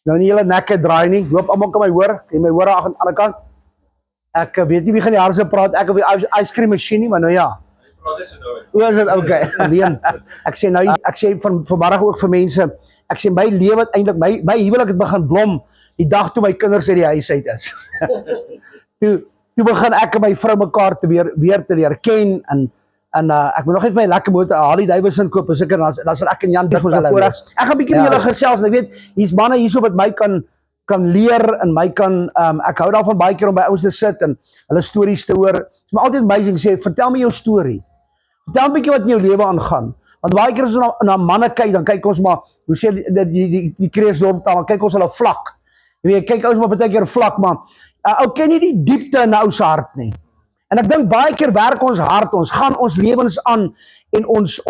Nou nie julle nekke draai nie. Hoop almal kan my hoor. Kan jy my hoor aan die ander kant? Ek weet nie wie gaan die hardste praat. Ek of die ice cream machine nie, maar nou ja. Hoe is dit? Okay. Alleen. Ek sê nou ek sê vanmiddag ook vir mense, ek sê my lewe eintlik my huwelik het begin blom die dag toe my kinders uit die huis uit is. toe begin ek en my vrou mekaar te weer te leer ken en ek moet nog eens my lekker motor Harley Davidson koop en seker dan sal ek en Jan dit vir hulle voorreg. Ek gaan bietjie met julle gesels en ek weet hier's manne hierso wat my kan leer en my kan ek hou daarvan baie keer om by ouens te sit en hulle stories te hoor. Dit is maar altyd amazing sê vertel my jou storie. Vertel 'n bietjie wat in jou lewe aangaan. Want baie keer as ons na manne kyk, dan kyk ons maar hoe sê die Kreeusdorp taal, dan kyk ons hulle vlak. Jy weet, kyk ons maar baie keer vlak, maar ou ken nie die diepte in ou se hart nie. En ek dink baie keer werk ons hard, ons gaan ons lewens aan en ons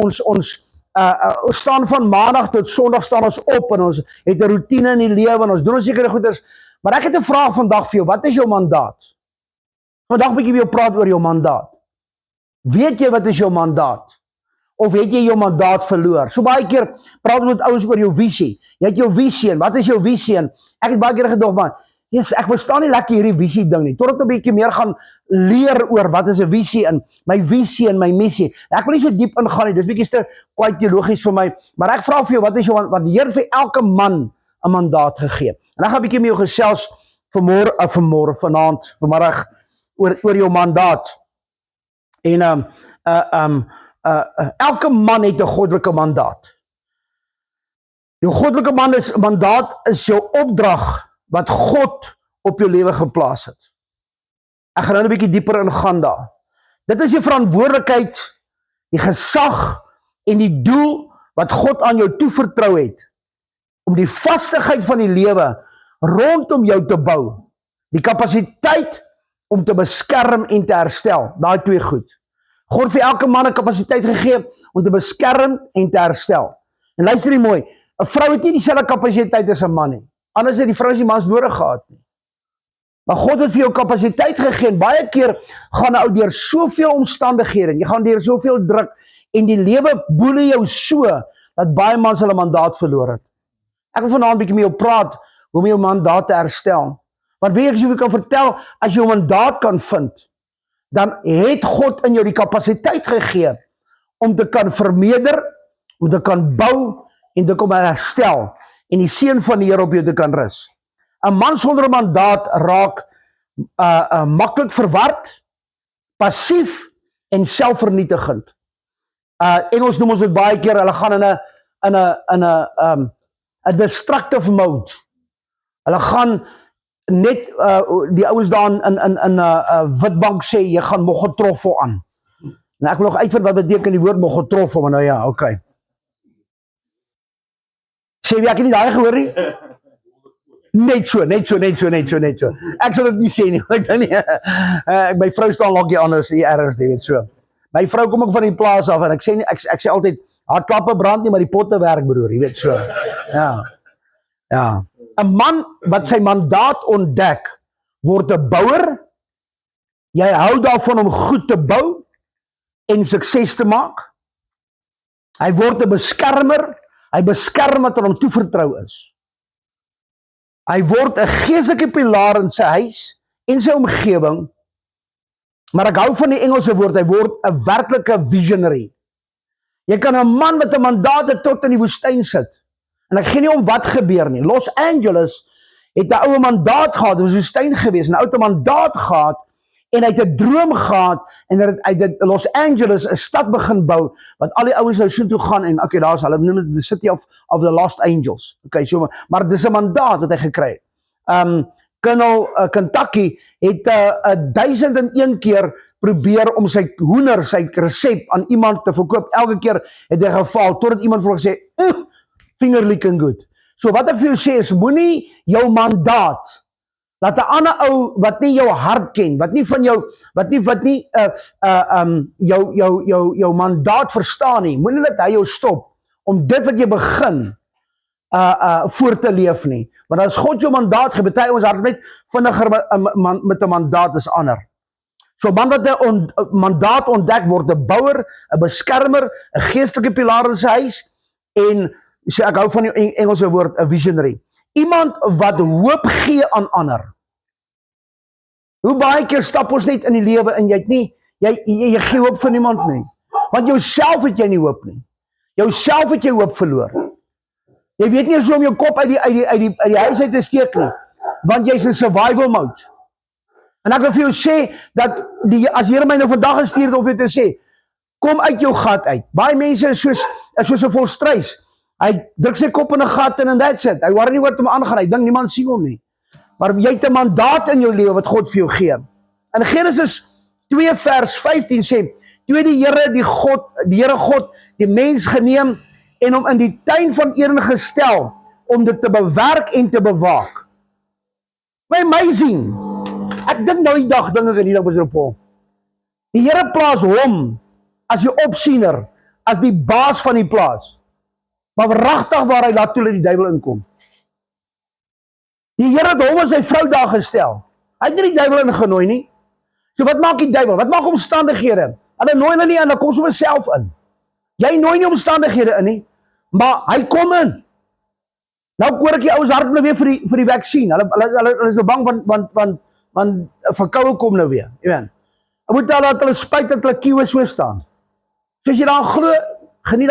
staan van maandag tot sonderdag staan ons op en ons het 'n roetine in die lewe en ons doen ons sekere goeders. Maar ek het 'n vraag vandag vir jou. Wat is jou mandaat? Vandag 'n bietjie met jou praat oor jou mandaat. Weet jy wat is jou mandaat? Of het jy jou mandaat verloor? So baie keer praat ons met ouens oor jou visie. Jy het jou visie en wat is jou visie? En ek het baie keer gedog maar yes, ek verstaan nie lekker hierdie visie ding nie. Totdat ek 'n bietjie meer gaan leer oor wat is 'n visie en my visie en my missie. Ek wil nie so diep ingaan nie. Dis bietjie te kwai teologies vir my, maar ek vra vir jou, wat is jou wat die Here vir elke man 'n mandaat gegee? En ek gaan 'n bietjie met jou gesels vanaand, vanmiddag oor jou mandaat. En elke man het 'n goddelike mandaat. Jou goddelike mandaat is jou opdrag wat God op jou lewe geplaas het. Ek gaan nou 'n bietjie dieper ingaan daar. Dit is jou verantwoordelikheid, die gesag en die doel wat God aan jou toevertrou het om die vastigheid van die lewe rondom jou te bou. Die kapasiteit om te beskerm en te herstel. Daai twee goed. God het vir elke man 'n kapasiteit gegee om te beskerm en te herstel. En luister hier mooi, 'n vrou het nie dieselfde kapasiteit as 'n man nie. Anders het die vrou nie mans nodig gehad nie. Maar God het vir jou kapasiteit gegee en baie keer gaan 'n ou deur soveel omstandighede, jy gaan deur soveel druk en die lewe boelie jou so dat baie mans hulle mandaat verloor het. Ek wil vanaand 'n bietjie met jou praat hoe om jou mandaat te herstel. Want weet ek, as jy kan vertel, as jy jou mandaat kan vind, dan het God in jou die kapasiteit gegee om te kan vermeerder, om te kan bou en te kan herstel en die seën van die Here op jou te kan rus. 'n Man sonder 'n mandaat raak maklik verward, passief en selfvernietigend. Engels noem ons dit baie keer, hulle gaan in 'n destructive mode. Hulle gaan net die ouens daar in Witbank sê jy gaan mogotroffel aan. Nou ek wil nog uitvind wat beteken die woord mogotroffel, maar nou ja, okay. Sê wie ek het nie daai gehoor nie? Net so. Ek sal dit nie sê nie. Ek dink nie. My vrou staan lokkie anders hier ergens, jy weet so. My vrou kom ook van die plaas af en ek sê nie ek sê altyd haar klappe brand nie, maar die potte werk broer, jy weet so. Ja. 'n Man wat sy mandaat ontdek, word 'n bouer. Jy hou daarvan om goed te bou en sukses te maak. Hy word 'n beskermer. Hy beskerm wat aan hom toevertrou is. Hy word 'n geestelike pilaar in sy huis en sy omgewing. Maar ek hou van die Engelse woord, hy word 'n werklike visionary. Jy kan 'n man met 'n mandaat tot in die woestyn sit. En ek gee nie om wat gebeur nie. Los Angeles het 'n oue mandaat gehad, dit was 'n woestyn gewees, 'n ou mandaat gehad en hy het 'n droom gehad en hy het Los Angeles 'n stad begin bou wat al die ouens nou soontoe gaan en okay, daar's hulle noem dit the city of the lost angels. Okay, so maar dis 'n mandaat wat hy gekry het. Colonel Kentucky het 1001 keer probeer om sy hoender, sy resep aan iemand te verkoop. Elke keer het hy gefaal totdat iemand vir hom gesê, finger licking good. So wat ek vir jou sê is, moenie jou mandaat laat 'n ander ou wat nie jou hart ken, wat nie van jou jou mandaat verstaan nie, moenie laat hy jou stop om dit wat jy begin voor te leef nie. Want as God jou mandaat gee, baie ons hart net vinniger met 'n mandaat as ander. So man wat 'n mandaat ontdek word 'n bouer, 'n beskermer, 'n geestelike pilaar in sy huis en so ek hou van die Engelse woord 'n visionary. Iemand wat hoop gee aan ander. Hoe baie keer stap ons net in die lewe en jy gee hoop vir niemand nie. Want jouself het jy nie hoop nie. Jouself het jy hoop verloor. Jy weet nie eens hoe om jou kop uit die huis uit te steek nie, want jy's in survival mode. En ek wil vir jou sê, dat as Here my nou vandag gestuur het om vir jou te sê, kom uit jou gat uit. Baie mense is soos 'n volstruis. Hy druk sy kop in 'n gat en that's it. Hy worry nie wat hom aangaan. Hy dink niemand sien hom nie. Maar jy het 'n mandaat in jou lewe wat God vir jou gee. In Genesis 2 vers 15 sê, toe die Here God die mens geneem en hom in die tuin van Eden gestel om dit te bewerk en te bewaak. Amazing. Ek dink nou die dag dinge in hierdie besoek. Die Here plaas hom as die opsiener, as die baas van die plaas. Maar regtig waar hy laat toe dat die duiwel inkom. Die Here het hom en sy vrou daar gestel. Hy het nie die duiwel ingenooi nie. So wat maak die duiwel? Wat maak omstandighede? Hulle nooi hulle nie in, hulle kom sommer self in. Jy nooi nie omstandighede in nie, maar hy kom in. Nou hoor ek die ouens hardloop weer vir die vaksin. Hulle is nou bang want verkoue kom nou weer. Jy weet. Ek moet dat hulle spuit dat hulle kiewe so staan. So as jy daar glo, geniet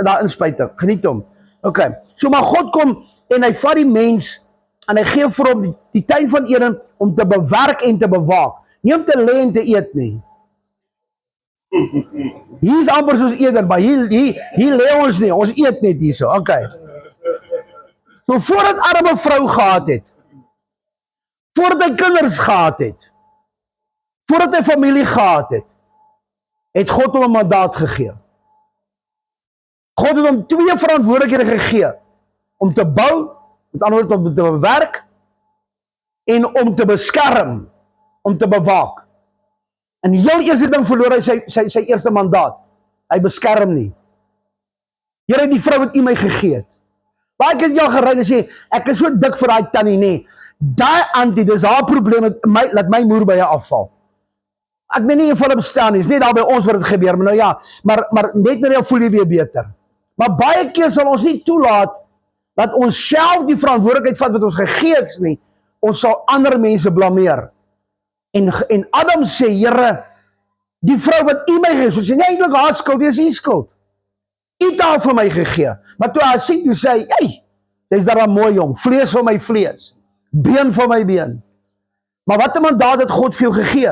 daar inspuiting. Geniet hom. Okay. So maar God kom en hy vat die mens en hy gee vir hom die tuin van Eden om te bewerk en te bewaak. Nie om te lê en te eet nie. Hier is amper soos Eden, maar hier lê ons nie. Ons eet net hierso. Okay. So voordat Adam 'n vrou gehad het, voordat hy kinders gehad het, voordat hy familie gehad het God hom 'n mandaat gegee. God het hom 2 verantwoordelikhede gegee, om te bou, met ander woorde om te bewerk, en om te beskerm, om te bewaak. En die heel eerste ding verloor hy sy eerste mandaat. Hy beskerm nie. Here, die vrou wat U my gegee het. Baie keer het jy al gery en sê, ek is so dik vir daai tannie, nee. Daai auntie, dis haar probleem, laat my moer by haar afval. Ek weet nie in volle bestaan nie, is net daar by ons wat dit gebeur, maar nou ja, maar net met jou voel jy weer beter. Maar baie keer sal ons nie toelaat, dat ons self die verantwoordelikheid vat wat ons gegee het nie, ons sal ander mense blameer. En Adam sê, Here, die vrou wat U my gegee, so sê, nee, eintlik haar skuld, dis U skuld. U het haar vir my gegee. Maar toe hy sien, toe sê hy, hey, dis daar 'n mooi jong, vlees van my vlees, been van my been. Maar wat 'n mandaat het God vir jou gegee?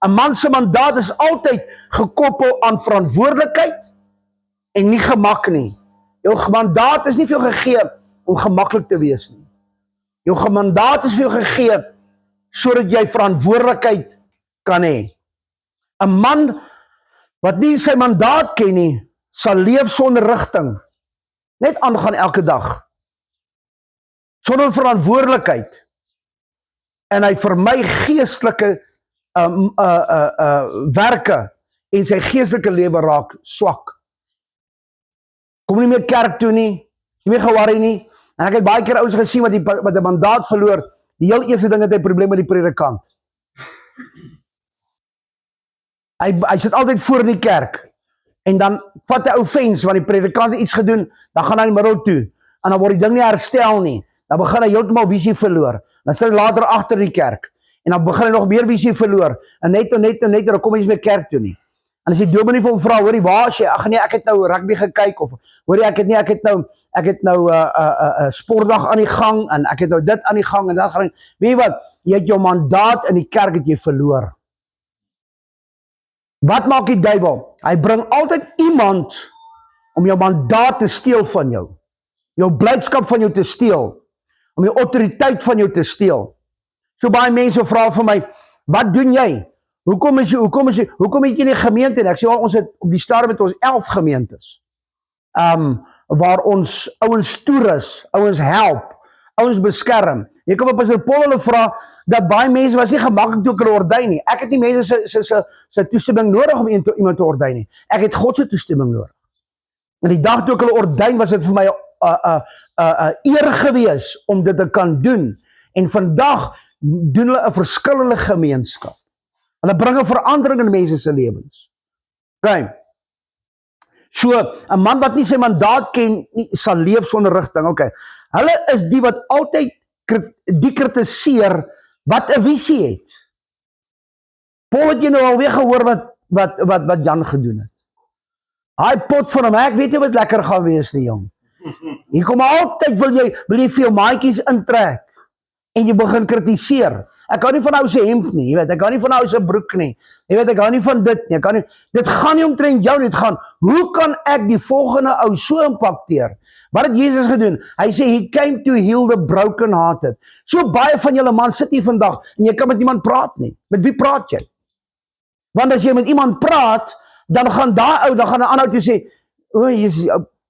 'n Man se mandaat is altyd gekoppel aan verantwoordelikheid en nie gemak nie. Jou mandaat is nie vir jou gegee om gemaklik te wees nie. Jou mandaat is vir jou gegee sodat jy verantwoordelikheid kan hê. 'n Man wat nie sy mandaat ken nie, sal leef sonder rigting. Net aangaan elke dag. Sonder verantwoordelikheid. En hy vermy geestelike werke en sy geestelike lewe raak swak. Kom nie meer kerk toe nie, is nie meer geworry nie. En ek het baie keer ouens gesien wat 'n mandaat verloor. Die heel eerste ding het hy probleem met die predikant. Hy sit altyd voor in die kerk. En dan vat hy offense, want die predikant het iets gedoen, dan gaan hy in die middel toe. En dan word die ding nie herstel nie. Dan begin hy heeltemal visie verloor. Dan sit hy later agter die kerk. En dan begin hy nog meer visie verloor. En net, en dan kom hy nie meer kerk toe nie. En as die dominee vir hom vra, hoorie, waar is jy? Ag nee, ek het nou rugby gekyk, of hoorie, ek het nou sportdag aan die gang, en ek het nou dit aan die gang, en dat gaan. Weet jy wat? Jy het jou mandaat in die kerk het jy verloor. Wat maak die duiwel? Hy bring altyd iemand om jou mandaat te steel van jou. Jou blydskap van jou te steel. Om jou autoriteit van jou te steel. So baie mense vra vir my, wat doen jy? Hoekom het jy in die gemeente? En ek sê, ons het op die stadium met ons 11 gemeentes. Waar ons ouens toerus, ouens help, ouens beskerm. Jy kan op Pastor Paul hulle vra, dat baie mense was nie gemaklik toe ek hulle ordyn nie. Ek het nie mense se toestemming nodig om iemand te ordyn nie. Ek het God se toestemming nodig. En die dag toe ek hulle ordyn, was dit vir my 'n eer gewees om dit te kan doen. En vandag doen hulle 'n verskillende gemeenskap. Hulle bring 'n verandering in mense se lewens. Okay. So, 'n man wat nie sy mandaat ken nie, sal leef sonder rigting. Okay. Hulle is die wat altyd die kritiseer wat 'n visie het. Paul, het jy nou alweer gehoor wat Jan gedoen het? Hy pot van hom, ek weet nie wat lekker gaan wees nie, jong. Hier kom altyd, wil jy vir jou maatjies intrek, en jy begin kritiseer. Ek hou nie van ou se hemp nie, jy weet, ek hou nie van ou se broek nie, jy weet, ek hou nie van dit nie, dit gaan nie omtrent jou nie, dit gaan, hoe kan ek die volgende ou so impakteer? Wat het Jesus gedoen? Hy sê, he came to heal the broken hearted. So baie van julle man sit hier vandag, en jy kan met niemand praat nie. Met wie praat jy? Want as jy met iemand praat, dan gaan dan gaan 'n ander ou toe sê,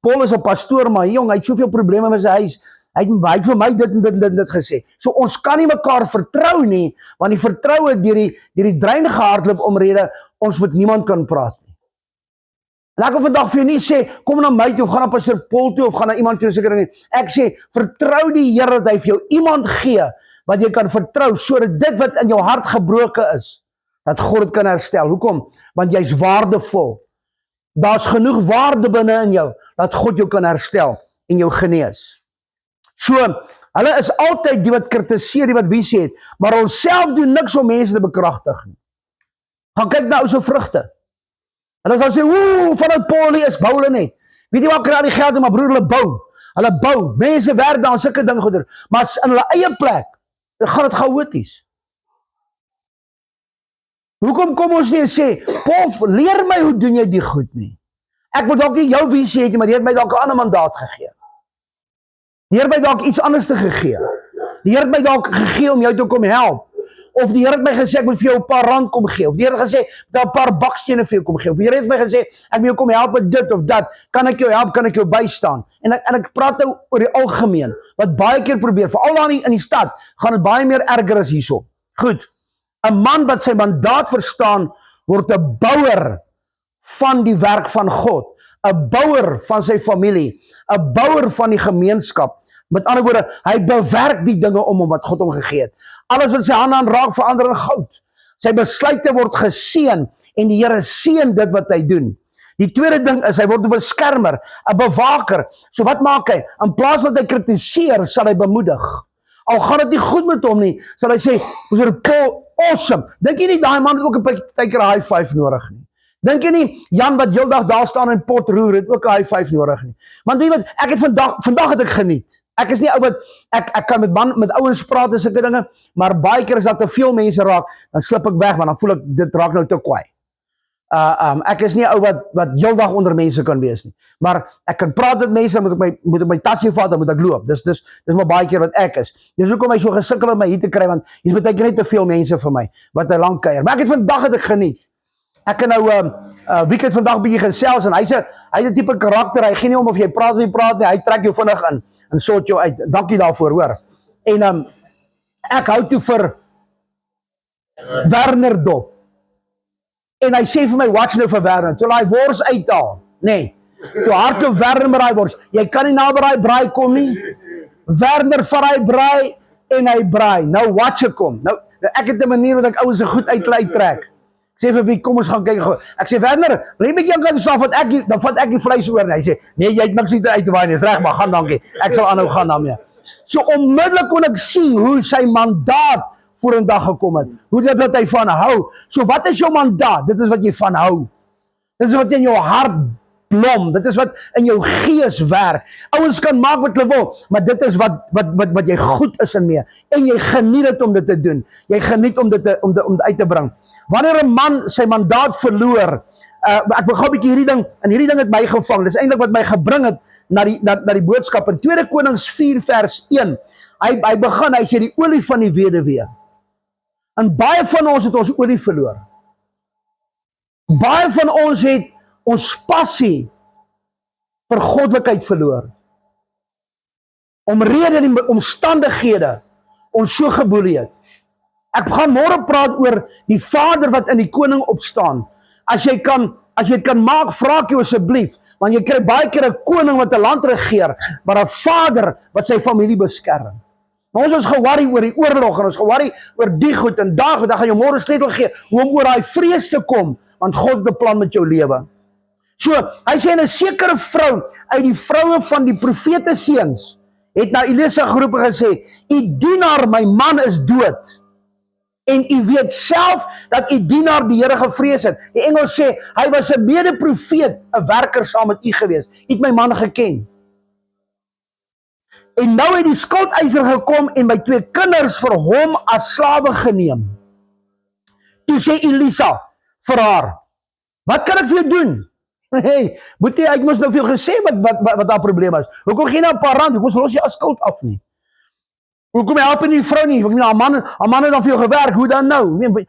Paul is 'n pastoor, maar jong, hy het soveel probleme met sy huis, hy het vir my dit en dit gesê. So ons kan nie mekaar vertrou nie, want die vertroue deur die drein gehardloop omrede, ons met niemand kan praat nie. En ek wil vandag vir jou nie sê, kom na my toe, of gaan na pastoor Paul toe, of gaan na iemand toe, seker nie. Ek sê, vertrou die Here dat hy vir jou iemand gee, wat jy kan vertrou, sodat dit wat in jou hart gebroken is, dat God het kan herstel. Hoekom? Want jy's waardevol. Daar's genoeg waarde binne in jou, dat God jou kan herstel en jou genees. So, hulle is altyd die wat kritiseer, die wat visie het, maar ons self doen niks om mense te bekragtig nie. Gaan kyk na ou se vrugte. Hulle sal sê, vanuit Paul is, bou hulle net. Weet jy wat kry die geld, maar broer, hulle bou, mense werk daar, sulke ding goeder, maar in hulle eie plek, dan gaan dit chaoties. Hoekom kom ons nie en sê, Paul, leer my hoe doen jy die goed nie? Ek wil dalk nie jou visie het nie, maar die het my dalk 'n ander mandaat gegee. Die Here het my dalk iets anders te gegee. Die Here het my dalk gegee om jou te kom help. Of die Here het my gesê, ek moet vir jou 'n paar rand kom gee. Of die Here het gesê, dat 'n paar bakstene vir jou kom gee. Of die Here het my gesê, ek moet jou kom help met dit of dat. Kan ek jou help, kan ek jou bystaan? En ek praat nou oor die algemeen, wat baie keer probeer, veral daar in die stad, gaan dit baie meer erger as hierso. Goed. 'n man wat sy mandaat verstaan, word 'n bouer van die werk van God, 'n bouer van sy familie, 'n bouer van die gemeenskap. Met ander woorde, hy bewerk die dinge om hom wat God hom gegee het. Alles wat sy hande aan raak, verander in goud. Sy besluite word geseën en die Here seën dit wat hy doen. Die tweede ding is, hy word 'n beskermer, 'n bewaker. So wat maak hy? In plaas wat hy kritiseer, sal hy bemoedig. Al gaan dit nie goed met hom nie, sal hy sê, "Pastor Paul, awesome." Dink jy nie daai man het ook 'n partykeer 'n high five nodig nie? Dink jy nie Jan wat heeldag daar staan en pot roer het ook 'n high five nodig nie? Want weet jy wat, ek het vandag het ek geniet. Ek is nie ou wat ek kan met ouens praat en sulke dinge, maar baie keer as dat te veel mense raak, dan slip ek weg want dan voel ek dit raak nou te kwaai. Ek is nie ou wat heeldag onder mense kan wees nie. Maar ek kan praat met mense, moet ek my tasie vat, dan moet ek loop. Dis maar baie keer wat ek is. Dis hoekom hy so gesukkel om my hier te kry, want hier's baie keer net te veel mense vir my wat 'n lang kuier. Maar ek het vandag geniet. Ek kan nou weekend vandag bietjie gesels en hy's 'n tipe karakter. Hy gee nie om of jy praat of jy praat nie. Hy trek jou vinnig in en sort jou uit. Dankie daarvoor, hoor. En ek hou toe vir Werner dop. En hy sê vir my, watch nou vir Werner, toe hy wors uithaal, nee, toe hardloop Werner met hy wors, jy kan nie naby hy braai kom nie, Werner van hy braai, en hy braai, nou watch ek kom, nou ek het 'n manier wat ek ouens se goed uittrek, ek sê vir wie, kom ons gaan kyk, ek sê Werner, wil jy met jou kan staan, dan vat ek die vleis oor, en hy sê, nee, jy het niks nie uit te waai nie, is reg, maar gaan dankie, ek sal aanhou gaan daarmee. So onmiddellik kon ek sien hoe sy mandaat voor 'n dag gekom het. Hoe dit wat hy van hou. So wat is jou mandaat? Dit is wat jy van hou. Dit is wat in jou hart blom. Dit is wat in jou gees werk. Ouens kan maak wat hulle wil, maar dit is wat jy goed is in mee. En jy geniet dit om dit te doen. Jy geniet om dit uit te bring. Wanneer 'n man sy mandaat verloor, ek wil gou 'n bietjie hierdie ding het my gevang. Dis eintlik wat my gebring het na die boodskap in 2 Konings 4 vers 1. Hy begin, hy sê die olie van die weduwee. En baie van ons het ons olie verloor. Baie van ons het ons passie vir goddelikheid verloor. Omrede die omstandighede ons so geboelie het. Ek gaan môre praat oor die vader wat in die koning opstaan. As jy het kan maak, vra ek jou asseblief, want jy kry baie keer 'n koning wat 'n land regeer, maar 'n vader wat sy familie beskerm. Maar ons is geworry oor die oorlog en ons geworry oor die goed en dan gaan jy môre sleutel gee hoe om oor daai vrees te kom, want God het 'n plan met jou lewe. So, hy sê 'n sekere vrou uit die vroue van die profete seuns het na Elisa geroep en gesê, "U dienaar, my man is dood. En u weet self dat u dienaar die Here gevrees het." Die engel sê, hy was 'n mede-profeet, 'n werker saam met u gewees. U het my man geken. En nou het die skuldeiser gekom en my 2 kinders vir hom as slawe geneem. Toe sê Elisa vir haar, "Wat kan ek vir jou doen?" Hey, boetie, ek moes nou vir jou gesê wat haar probleem is. Hoekom gee jy nou 'n paar rand? Hoekom los jy as skuld af nie? Hoekom help jy nie die vrou nie? Ek meen, haar man het dan vir jou gewerk, hoe dan nou?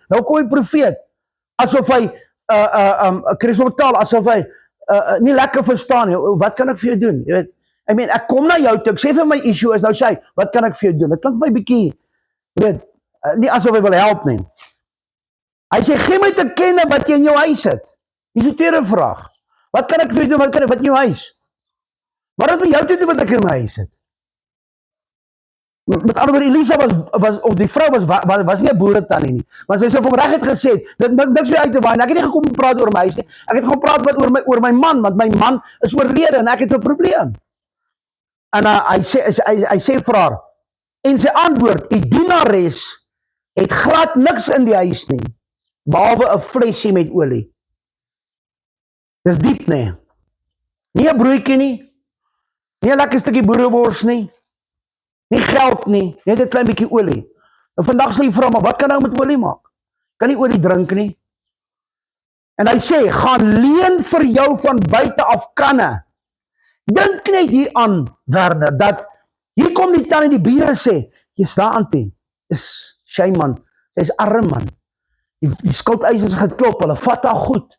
Nou kom die profeet, asof hy, krisometaal, asof hy, nie lekker verstaan nie. Wat kan ek vir jou doen? Jy weet, ek kom na jou toe, ek sê vir my issue is, nou sê hy, wat kan ek vir jou doen? Dit klink vir my bietjie, weet, nie asof hy wil help nie. Hy sê, gee my te kenne wat jy in jou huis het. Dis 'n tweede vraag. Wat kan ek vir jou doen? Wat in jou huis? Wat het met jou te doen wat ek in my huis het? Met ander woorde, Elisa of die vrou was nie 'n boeretannie nie. Maar sy het vir hom reguit gesê, dit niks weer uit te waai. Ek het nie gekom praat oor my huis nie. Ek het gepraat oor my man, want my man is oorlede en ek het 'n probleem. En hy sê vir haar, en sy antwoord, "U dienares het glad niks in die huis nie, behalwe 'n flesie met olie." Dis diep, nee. Nie 'n broodjie nie, nie 'n lekker stukkie boerewors nie, nie geld nie, net 'n klein bietjie olie. En vandag sal jy vra, maar wat kan nou met olie maak? Kan nie olie drink nie. En hy sê, "Gaan leen vir jou van buite af kanne." Dink net hier aan, Werner, dat hier kom die tannie, die bure sê, "Jy's daar, auntie, is sy man, sy's arm man. Die skuldeisers geklop, hulle vat haar goed.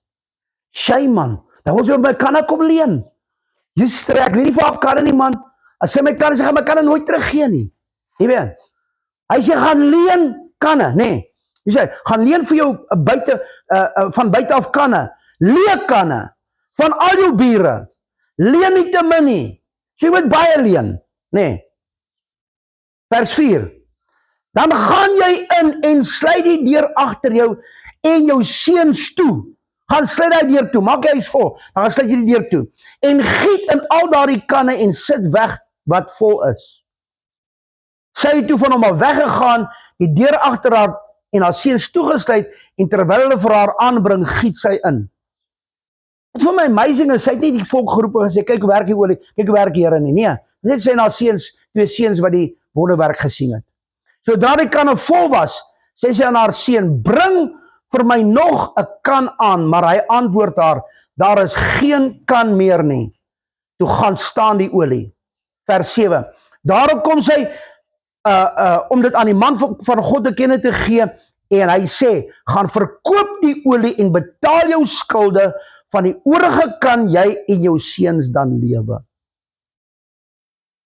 Sy man, dan ons my kanne kom leen. Jy strek, leen nie vir haar kanne nie man. As sy my kanne, sy gaan my kanne nooit teruggee nie. Jy weet, hy sê, gaan leen kanne, nee. Hy sê, gaan leen vir jou van buite af kanne, leen kanne, van al jou bure, leen nie te min nie, so jy moet baie leen, nee. Vers 4, dan gaan jy in en sluit die deur agter jou en jou seuns toe, gaan sluit die deur toe, maak jy huis vol, dan gaan sluit jy die deur toe, en giet in al daardie kanne en sit weg wat vol is. Sy het toe van hom al weggegaan, die deur agter haar en haar seuns toegesluit, en terwyl hulle vir haar aanbring, giet sy in. Wat vir my amazing is, sy het nie die volk geroep en gesê, kyk hoe werk die olie, kyk hoe werk die Here nie, nee, net sy en haar seuns, 2 seuns wat die wonderwerk gesien het. Sodra die kanne vol was, sê sy aan haar seun, bring vir my nog 'n kan aan, maar hy antwoord haar, daar is geen kan meer nie. Toe gaan staan die olie. Vers 7, daarop kom sy, om dit aan die man van God te kenne te gee, en hy sê, gaan verkoop die olie en betaal jou skulde, van die oorige kan jy en jou seuns dan lewe.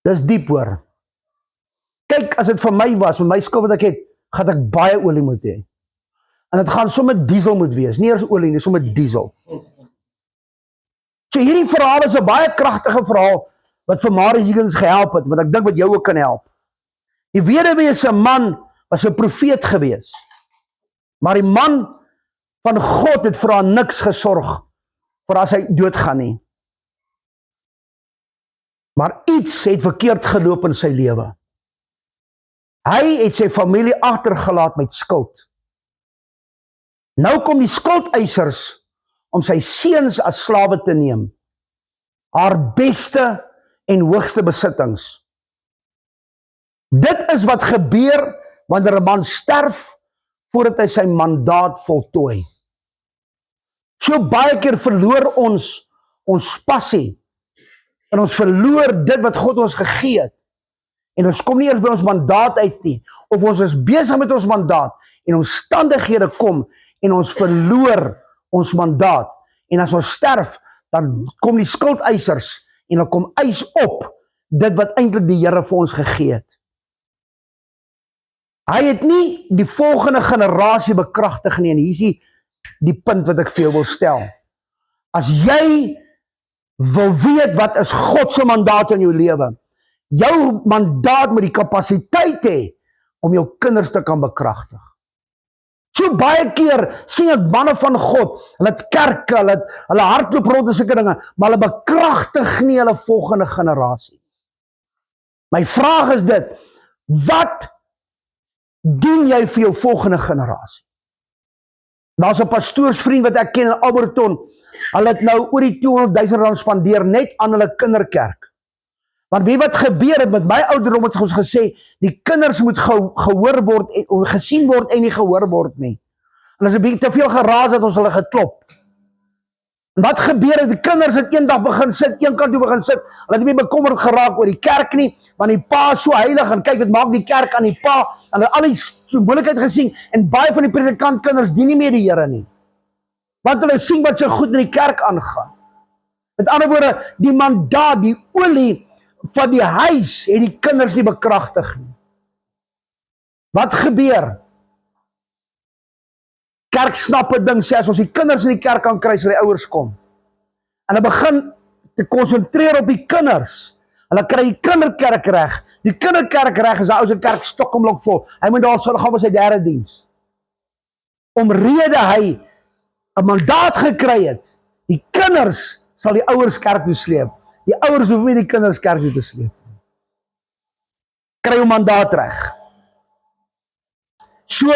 Dis diep hoor. Kyk, as dit vir my was, met my skuld wat ek het, gaan ek baie olie moet hê. En dit gaan sommer diesel moet wees, nie eers olie nie, sommer diesel. So hierdie verhaal is 'n baie kragtige verhaal, wat vir Marius Higgins gehelp het, want ek dink wat jou ook kan help. Die weduwee se man was 'n profeet gewees, maar die man van God het vir haar niks gesorg, vir as hy doodgaan nie. Maar iets het verkeerd geloop in sy lewe. Hy het sy familie agtergelaat met skuld. Nou kom die skuldeisers om sy seuns as slawe te neem. Haar beste en hoogste besittings. Dit is wat gebeur wanneer 'n man sterf voordat hy sy mandaat voltooi. So baie keer verloor ons passie en ons verloor dit wat God ons gegee het. En ons kom nie eers by ons mandaat uit nie, of ons is besig met ons mandaat, en omstandighede kom, en ons verloor ons mandaat, en as ons sterf, dan kom die skuldeisers, en hulle kom eis op, dit wat eintlik die Here vir ons gegee het. Hy het nie die volgende generasie bekragtig nie, en hier is die punt wat ek vir jou wil stel. As jy wil weet wat is God se mandaat in jou lewe, jou mandaat met die kapasiteit hê om jou kinders te kan bekragtig. So baie keer sien ek manne van God, hulle het kerke, hulle hardloop rond en sulke dinge, maar hulle bekragtig nie hulle volgende generasie. My vraag is dit, wat doen jy vir jou volgende generasie? Daar's 'n pastoorsvriend wat ek ken in Alberton, hulle het nou oor die R200,000 spandeer net aan hulle kinderkerk. Want weet wat gebeur het met my ouderdom, het ons gesê, die kinders moet gehoor word, of gesien word en nie gehoor word nie. En as 'n bietjie te veel geraas het ons hulle geklop. En wat gebeur het, die kinders het eendag begin sit, een kant toe begin sit, hulle het nie meer bekommerd geraak oor die kerk nie, want die pa is so heilig, en kyk, wat maak die kerk aan die pa, en hulle het al die symbolikheid gesien, en baie van die predikantkinders dien nie meer die Here nie. Want hulle sien wat so goed in die kerk aangaan. Met ander woorde, die mandaat, die olie van die huis, het die kinders nie bekragtig nie. Wat gebeur? Kerk snap 'n ding, sê as ons die kinders in die kerk kan kry, sal die ouers kom. En hulle begin te konsentreer op die kinders. Hulle kry die kinderkerk reg. Die kinderkerk reg is 'n ou se kerk stokkomblok vol. Hy moet daar sal gaan vir sy derde diens. Omrede hy 'n mandaat gekry het, die kinders sal die ouers kerk toe sleep. Die ouers hoef nie die kinders kerk toe te sleep. Kry jou mandaat reg. So,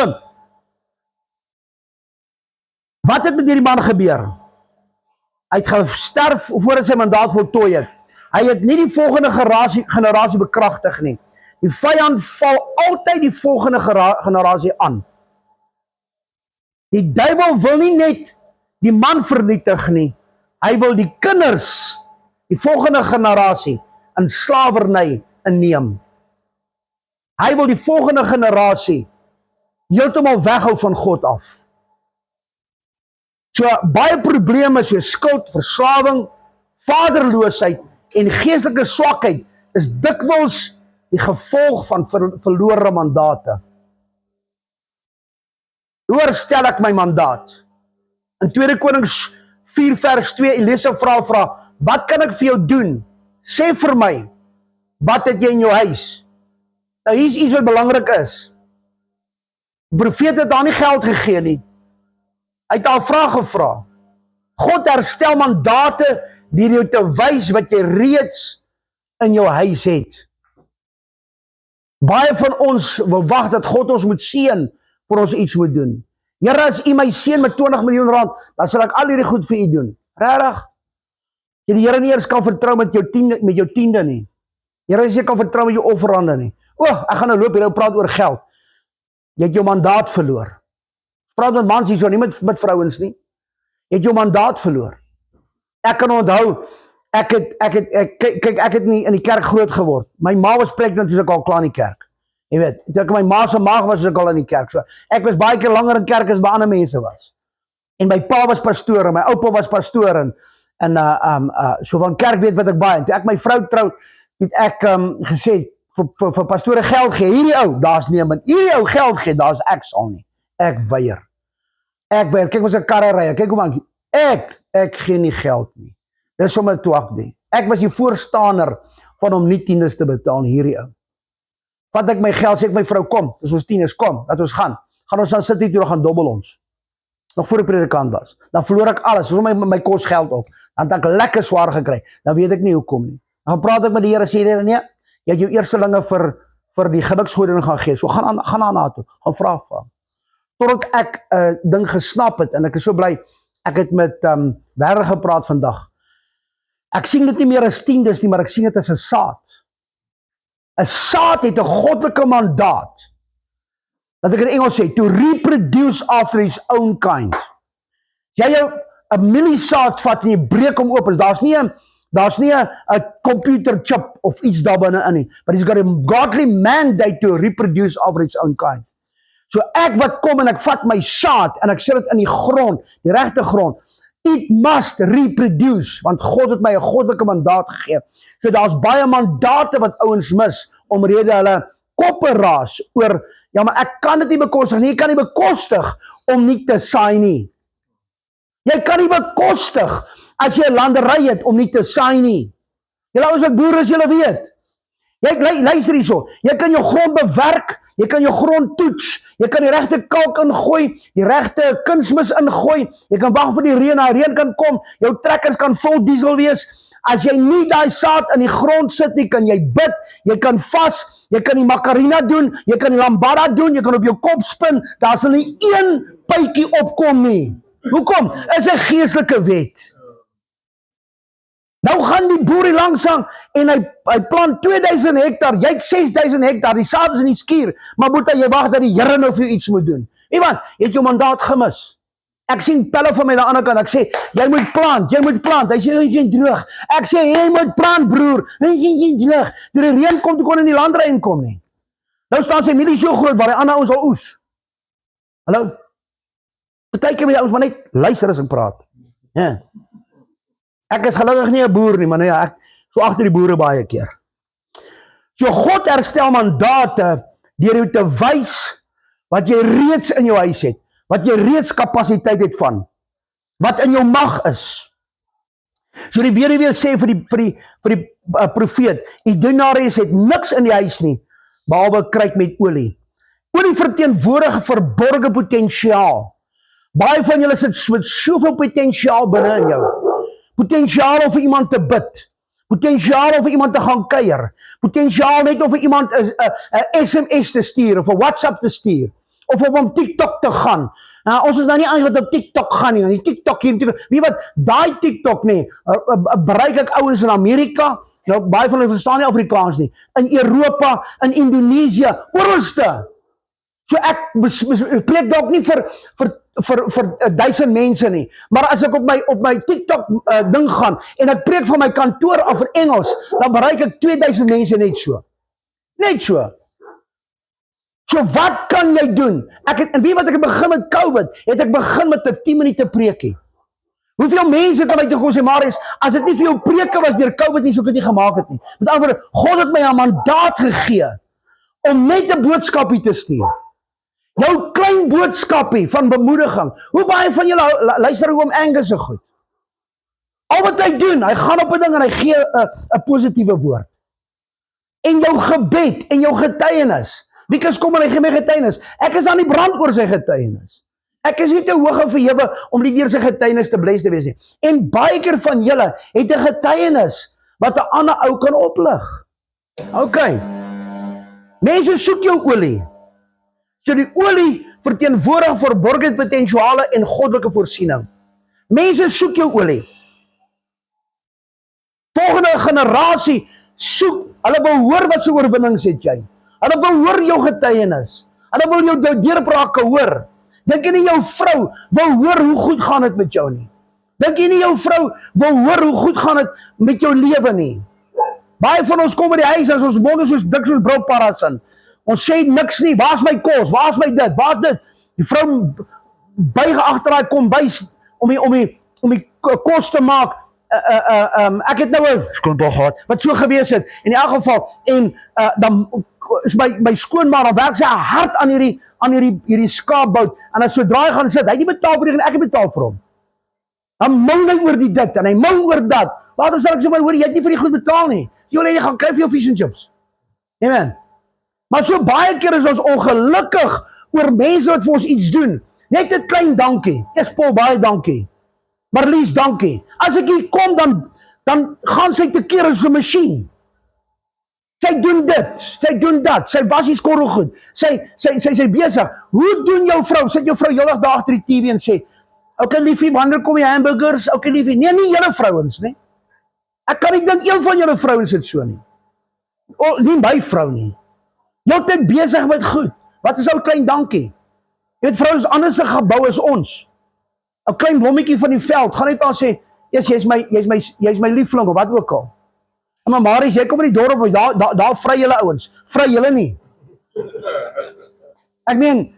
wat het met hierdie man gebeur? Hy het gesterf voordat sy mandaat voltooi het. Hy het nie die volgende generasie bekragtig nie. Die vyand val altyd die volgende generasie aan. Die duiwel wil nie net die man vernietig nie. Hy wil die kinders, die volgende generasie, in slawerny inneem. Hy wil die volgende generasie heeltemal weghou van God af. So baie probleme soos skuld, verslawing, vaderloosheid en geestelike swakheid is dikwels die gevolg van verlore mandate. Hoe herstel ek my mandaat? In 2 Konings 4 vers 2, Elisa vra, wat kan ek vir jou doen? Sê vir my, wat het jy in jou huis? Nou hier is iets wat belangrik is. Die profeet het daar nie geld gegee nie. Hy het al vrae gevra. God herstel mandate deur jou te wys wat jy reeds in jou huis het. Baie van ons wil wag dat God ons moet seën vir ons iets moet doen. Here, as u my seën met 20 miljoen rand, dan sal ek al hierdie goed vir u doen. Regtig? Jy die Here nie eers kan vertrou met jou tiende nie. Here, as jy kan vertrou met jou offerande nie. Ek gaan nou loop hier praat oor geld. Jy het jou mandaat verloor. Praat met mans hier so, nie met vrouens nie. Jy het jou mandaat verloor. Ek kan onthou, ek het nie in die kerk groot geword. My ma was pregnant toe ek al klaar in die kerk. Jy weet, toe ek my ma se maag was ek al in die kerk. So, ek was baie keer langer in kerk as by ander mense was. En my pa was pastoor en my oupa was pastoor en so van kerk weet wat ek baie. En toe ek my vrou trou, het ek gesê vir pastore geld gee. Hierdie ou, daar's nie, maar hierdie ou geld gee, daar's ek sal nie. Ek weier. Kyk wat 'n karre ry. Kyk hoe man, ek gee nie geld nie. Dis sommer twak nie. Ek was die voorstander van om nie tiendes te betaal, hierdie ou. Vat ek my geld, sê ek my vrou, kom, dis ons tieners, kom, laat ons gaan. Gaan ons dan sit hier toe, dan gaan dobbel ons. Nog voor die predikant was. Dan verloor ek alles, so my kos geld op. Dan het ek lekker swaar gekry. Dan weet ek nie hoekom nie. Dan praat ek met die Here, sê die Here, nee, jy het jou eerstelinge vir die geluksgoding gaan gee. So gaan na toe, gaan vra. Totdat ek ding gesnap het, en ek is so bly, ek het met Werner gepraat vandag. Ek sien dit nie meer as tiendes nie, maar ek sien dit as 'n saad. 'n Saad het 'n goddelike mandaat. Dat ek in Engels sê, to reproduce after his own kind. Jy jou 'n mieliesaad vat en jy breek hom oop, daar's nie 'n computer chip of iets daar binne in nie, but he's got a godly mandate to reproduce after his own kind. So ek wat kom en ek vat my saad en ek sit dit in die grond, die regte grond. It must reproduce, want God het my 'n goddelike mandaat gegee. So daar's baie mandate wat ouens mis, omrede hulle koppe raas oor, ja maar ek kan dit nie bekostig nie, jy kan nie bekostig om nie te saai nie. Jy kan nie bekostig as jy 'n landery het om nie te saai nie. Julle ouens wat boere is, julle weet. Jy luister hierso, jy kan jou grond bewerk, jy kan jou grond toets, jy kan die regte kalk ingooi, die regte kunsmis ingooi, jy kan wag vir die reën kan kom, jou trekkers kan vol diesel wees. As jy nie daai saad in die grond sit nie, kan jy bid, jy kan vas, jy kan die makarena doen, jy kan die lambada doen, jy kan op jou kop spin, daar sal nie een pytjie opkom nie. Hoekom? Is 'n geestelike wet. Nou gaan die boer langsaan en hy plant 2000 hektar, jy het 6000 hektar, die saad is in die skuur, maar moet jy wag dat die Here nou vir jou iets moet doen. Iemand, het jou mandaat gemis. Ek sien pelle van my aan die ander kant, ek sê, jy moet plant, hy sê, jy is droog. Ek sê, jy moet plant broer, jy is droog, die reën kom, toe kon in die landry inkom nie. Nou staan sy milie so groot, waar die ander ons al oes. Hallo? Partykeer met die ouens maar net luister as ek praat. Ja. Ek is gelukkig nie 'n boer nie, maar nou ja, ek so agter die boere baie keer. So God herstel mandate deur jou te wys wat jy reeds in jou huis het, wat jy reeds kapasiteit het van, wat in jou mag is. So die weduwee sê vir die profeet, die dienares het niks in die huis nie, behalwe 'n kruik met olie. Olie verteenwoordig verborge potensiaal. Baie van julle sit met soveel potensiaal binne in jou. Potensiaal om vir iemand te bid. Potensiaal om vir iemand te gaan kuier. Potensiaal net om vir iemand 'n SMS te stuur of 'n WhatsApp te stuur of om TikTok te gaan. Ons is nou nie eens wat op TikTok gaan nie. Die TikTok hier, wie wat daai TikTok nie, bereik ek ouens in Amerika. Nou baie van hulle verstaan nie Afrikaans nie. In Europa, in Indonesië, oralste. So ek preek dalk nie vir 1000 mense nie, maar as ek op my TikTok ding gaan en ek preek van my kantoor af in Engels, dan bereik ek 2000 mense net so. Net so. So wat kan jy doen? En weet wat ek begin met COVID, het ek begin met 'n 10 minute preekie. Hoeveel mense kan my toe kom sê, Marius, as dit nie vir jou preke was deur COVID nie, sou ek dit nie gemaak het nie. Met ander woorde, God het my 'n mandaat gegee om net 'n boodskapie te stuur. Jou klein boodskapie van bemoediging. Hoe baie van julle luister hoe oom Angus so goed? Al wat hy doen, hy gaan op 'n ding en hy gee 'n positiewe woord. En jou gebed en jou getuienis. Because kom maar hy gee my getuienis. Ek is aan die brand oor sy getuienis. Ek is nie te hoog en verhewe om nie deur sy getuienis te bless te wees nie. En baie keer van julle het 'n getuienis wat 'n ander ou kan oplig. OK. Mense soek jou olie. So die olie verteenwoordig verborgde potensiale en goddelike voorsiening. Mense soek jou olie. Volgende generasie soek, hulle wil hoor wat se oorwinnings het jy. Hulle wil hoor jou getuienis. Hulle wil jou deurbrake hoor. Dink jy nie jou vrou wil hoor hoe goed gaan dit met jou nie? Dink jy nie jou vrou wil hoor hoe goed gaan dit met jou lewe nie? Baie van ons kom by die huis as ons monde soos dik soos brouparas in. Ons sê niks nie, waar's my kos, waar's my dit, waar's dit? Die vrou buig agter daai kombuis om die kos te maak. Ek het nou 'n skoonpa gehad, wat so gewees het, in elk geval, en dan is my skoonma, dan werk sy hard aan hierdie skaapbout, en as sodra hy gaan sit, hy nie betaal vir die, en ek betaal vir hom. Dan mou hy oor die dit, en hy mou oor dat. Later sal ek sê, maar hoor, jy het nie vir die goed betaal nie. Jy wil nie gaan kry vir jou fish and chips. Amen. Maar so baie keer is ons ongelukkig oor mense wat vir ons iets doen. Net 'n klein dankie. Yes, Paul, baie dankie. Marlies, dankie. As ek hier kom, dan gaan sy tekeer as 'n masjien. Sy doen dit, sy doen dat, sy was die skorrel goed. Sy besig. Hoe doen jou vrou? Sit jou vrou heeldag daar agter die TV en sê, "Okay liefie, wanneer kom die hamburgers? Okay liefie." Nee, nie julle vrouens nie. Ek kan nie dink een van julle vrouens het so nie. Nie my vrou nie. Jy het besig met goed. Wat is ou klein dankie? Jy weet vrouens anders gebou as ons. 'n Klein blommetjie van die veld, gaan net aan sê, jy's my liefling of wat ook al. Maar Marius, jy kom in die dorp, daar vry julle ouens. Vry julle nie. Ek meen,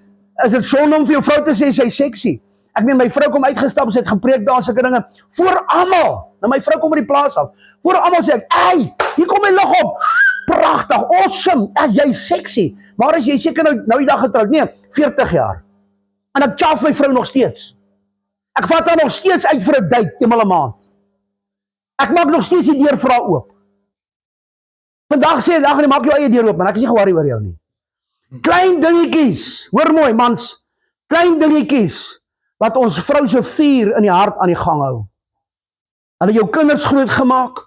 is dit sonde om vir jou vrou te sê sy sexy? Ek meen, my vrou kom uitgestap, sy het gepreek daar, sulke dinge, voor almal. Nou my vrou kom van die plaas af. Voor almal sê ek, "Hey, hier kom my lig op. Pragtig, awesome. Jy's sexy." Maar as jy seker nou die dag getroud, nee, 40 jaar. En ek chaaf my vrou nog steeds. Ek vat haar nog steeds uit vir 'n date, eenmal 'n maand. Ek maak nog steeds die deur vir haar oop. Vandag sê hy, "Ag, jy maak jou eie deur oop, man. Ek is nie ge-worry oor jou nie." Klein dingetjies, hoor mooi mans, klein dingetjies, wat ons vrou se vuur in die hart aan die gang hou. Hulle jou kinders groot gemaak,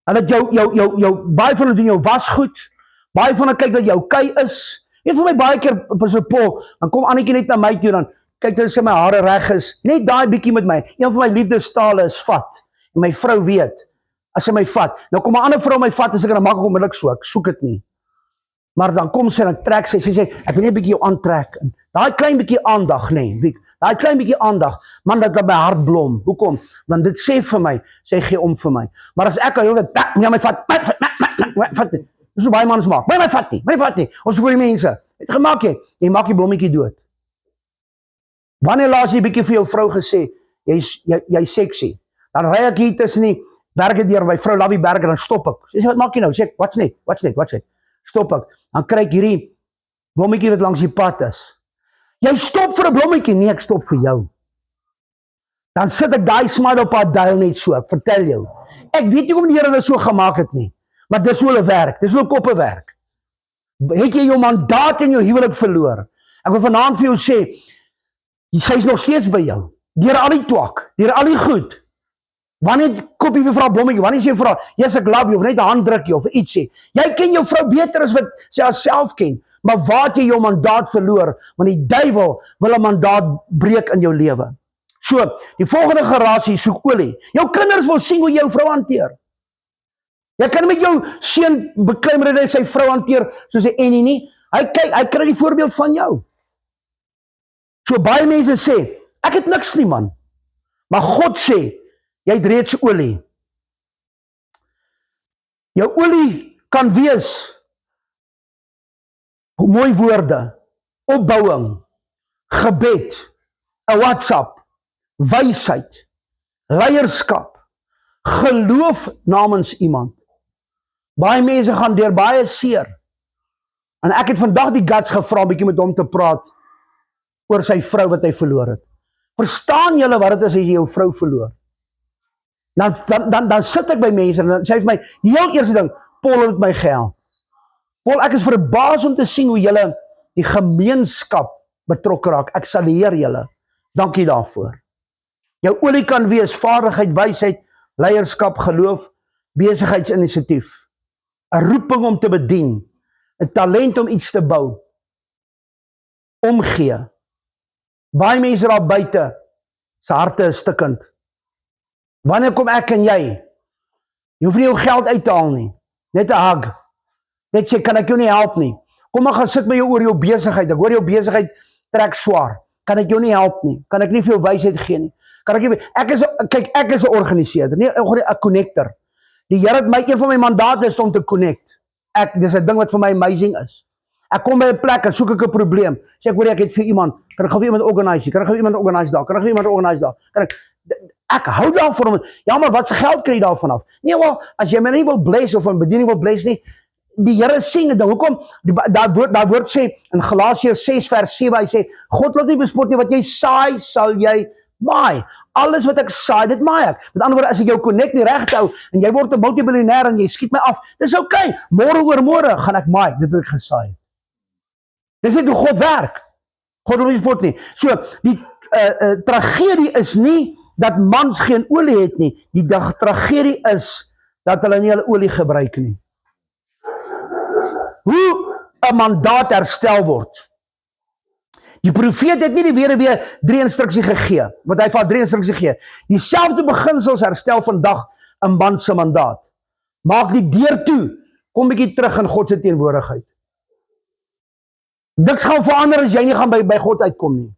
hulle jou baie van hulle doen jou was goed, baie van hulle kyk dat jy okay is. Weet vir my baie keer op so 'n pol, dan kom Annetjie net na my toe, dan kyk hulle sê my hare reg is, net daai bietjie met my, een van my liefdestale is vat, en my vrou weet, as sy my vat, nou kom 'n ander vrou my vat, en sy kan maak onmiddellik so, ek soek dit nie. Maar dan kom sy en dan trek sy sê, ek wil net 'n bietjie jou aantrek. Daai klein bietjie aandag, nee, daai klein bietjie aandag, man, dat my hart blom. Hoekom? Want dit sê vir my, sy gee om vir my. Maar as ek al heel dit, my vat, vat nie. Dis hoe baie mans maak. My vat nie. Ons voor die mense. Het gemaak jy maak die blommetjie dood. Wanneer laas jy bietjie vir jou vrou gesê, jy sexy. Dan ry ek hier tussen die berge deur, my vrou Lavie Berger, dan stop ek. Sy sê, wat maak jy nou? Sê ek, wat's net. Stop ek. Dan kry ek hierdie blommetjie wat langs die pad is. Jy stop vir 'n blommetjie, nee, ek stop vir jou. Dan sit ek daai smile op haar duil net so, ek vertel jou. Ek weet nie hoe die Here dit so gemaak het nie, maar dis hoe hulle werk, dis hoe koppe werk. Het jy jou mandaat in jou huwelik verloor? Ek wil vanaand vir jou sê, sy is nog steeds by jou, deur al die twak, deur al die goed. Wanneer koop jy vir 'n blommetjie? Wanneer sê jy vir haar, yes, ek love you, of net 'n handdrukkie of iets sê. Jy ken jou vrou beter as wat sy haarself ken. Maar waar het jy jou mandaat verloor? Want die duiwel wil 'n mandaat breek in jou lewe. So, die volgende generasie soek olie. Jou kinders wil sien hoe jy jou vrou hanteer. Jy kan met jou seun beklei dat hy sy vrou hanteer soos hy Annie nie. Hy kry die voorbeeld van jou. So baie mense sê, ek het niks nie man. Maar God sê, jy het reeds olie. Jou olie kan wees mooi woorde, opbouing, gebed, 'n WhatsApp, wysheid, leierskap, geloof namens iemand. Baie mense gaan deur baie seer. En ek het vandag die guts gevra 'n bietjie met hom te praat oor sy vrou wat hy verloor het. Verstaan julle wat dit is as jy jou vrou verloor? Dan sit ek by mense en dan sê hy vir my, die heel eerste ding, Paul het my gehelp. Paul, ek is verbaas om te sien hoe julle die gemeenskap betrokke raak. Ek salueer julle. Dankie daarvoor. Jou olie kan wees vaardigheid, wysheid, leierskap, geloof, besigheidsinisiatief, 'n roeping om te bedien, 'n talent om iets te bou, omgee. Baie mense daar buite, se harte is stikkend. Wanneer kom ek en jy? Jy hoef nie jou geld uit te haal nie. Net 'n hug. Net sê, kan ek jou nie help nie? Kom maar gaan sit met jou oor jou besigheid. Ek hoor jou besigheid trek swaar. Kan ek jou nie help nie? Kan ek nie vir jou wysheid gee nie? Kan ek nie, ek is 'n organiseerder, nie 'n connector. Die Here het my, een van my mandate is om te connect. Dis 'n ding wat vir my amazing is. Ek kom by 'n plek en soek ek 'n probleem. Sê ek hoor ek het vir iemand, kan ek gou vir iemand organise? Kan ek gou iemand organise daar? Kan ek gou iemand organise daar? Ek hou daarvan om, ja maar wat se geld kry jy daarvan af? Nee wel, as jy my nie wil bless of 'n bediening wil bless nie, die Here sien dit. Hoekom? Daar woord sê in Galasiërs 6 vers 7, hy sê, God laat nie bespot nie, wat jy saai, sal jy maai. Alles wat ek saai, dit maai ek. Met ander woorde, as ek jou connect nie reg hou, en jy word 'n multimiljonair en jy skiet my af, dis okay. Môre oor môre gaan ek maai, dit het ek gesaai. Dis nie hoe God werk. God wil nie bespot nie. So, die tragedie is nie dat mans geen olie het nie. Die tragedie is dat hulle nie hulle olie gebruik nie. Hoe 'n mandaat herstel word. Die profeet het nie die weer 3 instruksie gegee, want hy het 3 instruksie gegee. Dieselfde beginsels herstel vandag 'n man se mandaat. Maak die deur toe, kom bietjie terug in God se teenwoordigheid. Niks gaan verander as jy nie gaan by God uitkom nie.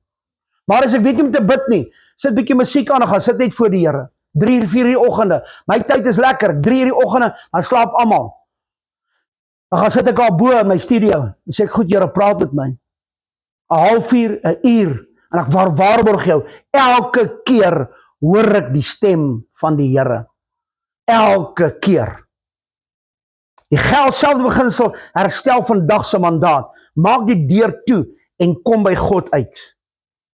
Maar as ek weet nie om te bid nie, sit bietjie musiek aan en gaan sit net voor die Here. 3 uur, 4 uur die oggende. My tyd is lekker, 3 uur die oggende, dan slaap almal. Dan gaan sit ek al bo in my studio, en sê ek, goed Here, praat met my. 'n halfuur, 'n uur, en ek waarborg jou, elke keer hoor ek die stem van die Here. Elke keer. Die selfde beginsel herstel vandag se mandaat. Maak die deur toe en kom by God uit.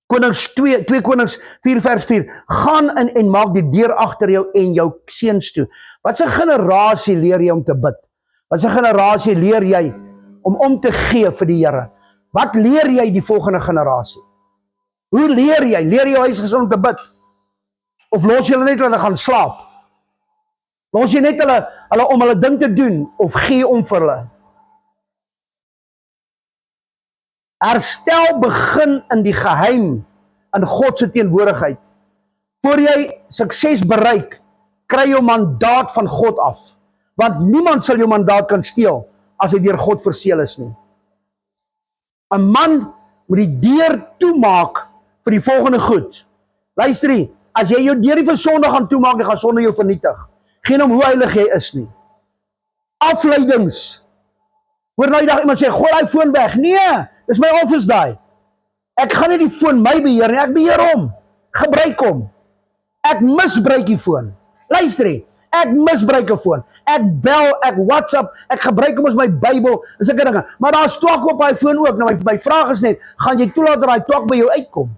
Konings 2 Konings 4 vers 4. Gaan in en maak die deur agter jou en jou seuns toe. Wat 'n generasie leer jy om te bid? Wat 'n generasie leer jy om te gee vir die Here. Wat leer jy die volgende generasie? Hoe leer jy? Leer jy huisgesin om te bid? Of los jy hulle net hulle gaan slaap? Los jy net hulle om hulle ding te doen, of gee om vir hulle? Herstel begin in die geheim, in God se teenwoordigheid. Voor jy sukses bereik, kry jou mandaat van God af. Want niemand sal jou mandaat kan steel, as hy deur God verseël is nie. 'n Man moet die deur toemaak vir die volgende goed. Luister nie, as jy jou deur nie vir sonde gaan toemaak, dan gaan sonde jou vernietig. Geen om hoe heilig jy is nie. Afleidings. Hoor nou die dag iemand sê, gooi die foon weg. Nee, dis my office daai. Ek gaan nie die foon my beheer nie, ek beheer hom. Gebruik hom. Ek misbruik die foon. Luister nie, ek misbruik 'n foon. Ek bel, ek WhatsApp, ek gebruik hom as my Bybel, en sulke dinge. Maar daar's twak op daai foon ook. Nou my vraag is net, gaan jy toelaat dat daai twak by jou uitkom?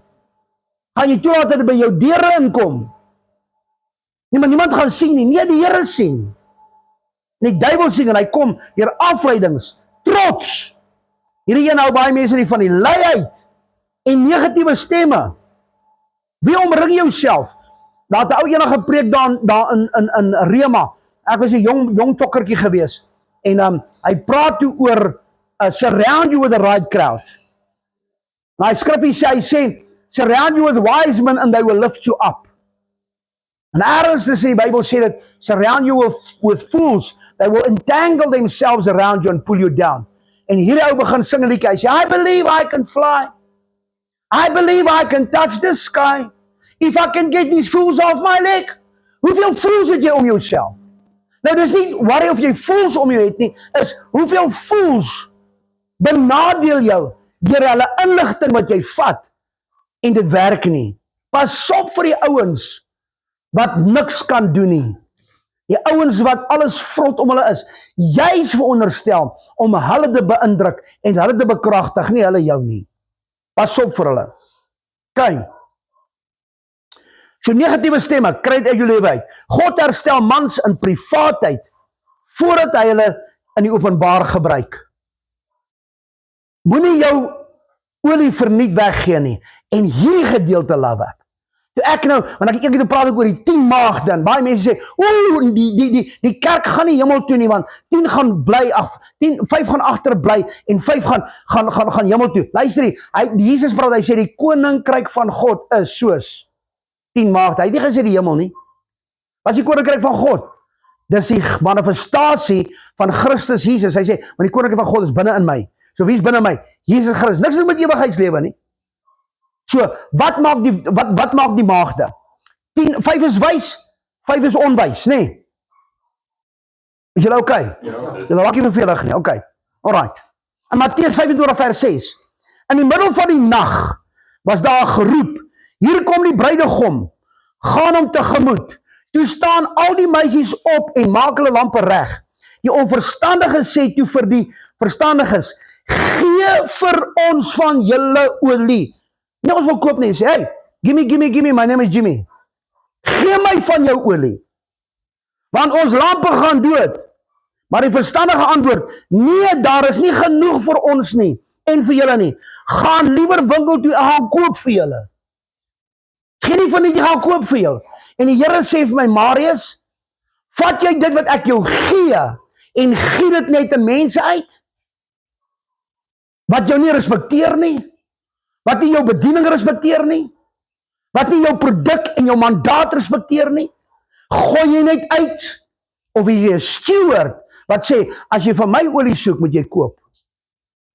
Gaan jy toelaat dat dit by jou deure inkom? Nee, maar niemand gaan sien nie. Nee, die Here sien. En die duiwel sien en hy kom deur afleidings, trots. Hierdie een hou baie mense nie van die luiheid en negatiewe stemme. Wie omring jouself? Daar het 'n ou eendag gepreek daar in Rema. Ek was 'n jong tokkertjie gewees. En hy praat toe oor surround you with the right crowd. Nou hy skrifgie hy sê, surround you with wise men and they will lift you up. En ergens is die Bybel sê dat surround you with fools, they will entangle themselves around you and pull you down. En hierdie ou begin sing 'n liedjie. Hy sê, I believe I can fly. I believe I can touch the sky. If I can get these fools off my leg. Hoeveel fools het jy om jouself? Nou dis nie worry of jy fools om jou het nie, is hoeveel fools benadeel jou deur hulle inligting wat jy vat en dit werk nie. Pas op vir die ouens wat niks kan doen nie. Die ouens wat alles vrot om hulle is, juis veronderstel om hulle te beïndruk en hulle te bekragtig, nie hulle jou nie. Pas op vir hulle. Kyk. So negatiewe stemme, kry dit uit jou lewe uit. God herstel mans in privaatheid voordat hy hulle in die openbaar gebruik. Moenie jou olie verniet weggee nie. En hierdie gedeelte love ek. Toe ek nou, want ek eendag praat ek oor die 10 maagden. Baie mense sê, ooh, die kerk gaan nie hemel toe nie, want 10 gaan bly af, 5 gaan agter bly en 5 gaan hemel toe. Luister nie, Jesus praat, hy sê die koninkryk van God is soos 10 maagde. Hy het nie gesê die hemel nie. Wat is die koninkryk van God? Dis die manifestasie van Christus Jesus. Hy sê, maar die koninkryk van God is binne in my. So wie is binne my? Jesus Christus. Niks doen met ewigheidslewe nie. So, wat maak die maagde? 5 is wys, 5 is onwys, nê? Is julle okay? Ja. Julle raak nie vervelig nie, okay. Alright. In Matteus 25 vers 6. In die middel van die nag was daar 'n geroep. Hier kom die bruidegom. Gaan hom tegemoet. Toe staan al die meisies op en maak hulle lampe reg. Die onverstandiges sê toe vir die verstandiges, gee vir ons van julle olie. Nie ons wil koop nie, sê, hey, gimme, my name is Jimmy. Gee my van jou olie. Want ons lampe gaan dood. Maar die verstandige antwoord, nee, daar is nie genoeg vir ons nie, en vir julle nie. Gaan liewer winkel toe en gaan koop vir julle. Geen nie van dit, gaan koop vir jou. En die Here sê vir my, Marius, vat jy dit wat ek jou gee, en gee dit net aan mense uit, wat jou nie respekteer nie, wat nie jou bediening respekteer nie, wat nie jou produk en jou mandaat respekteer nie, gooi jy net uit, of is jy 'n steward, wat sê, as jy van my olie soek, moet jy koop.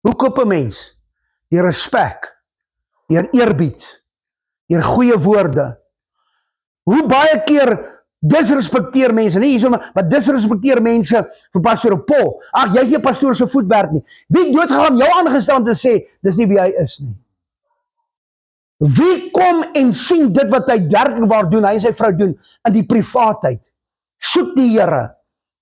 Hoe koop 'n mens? Deur respek, deur eerbied, deur goeie woorde. Hoe baie keer disrespekteer mense, nie hierso, maar disrespekteer mense vir pastoor Paul. Ag, jy's nie 'n pastoor se voetwerk nie. Wie doodgegaan jou aangestel om te sê, dis nie wie hy is nie. Wie kom en sien dit wat hy werklik doen, hy en sy vrou doen, in die privaatheid? Soek die Here,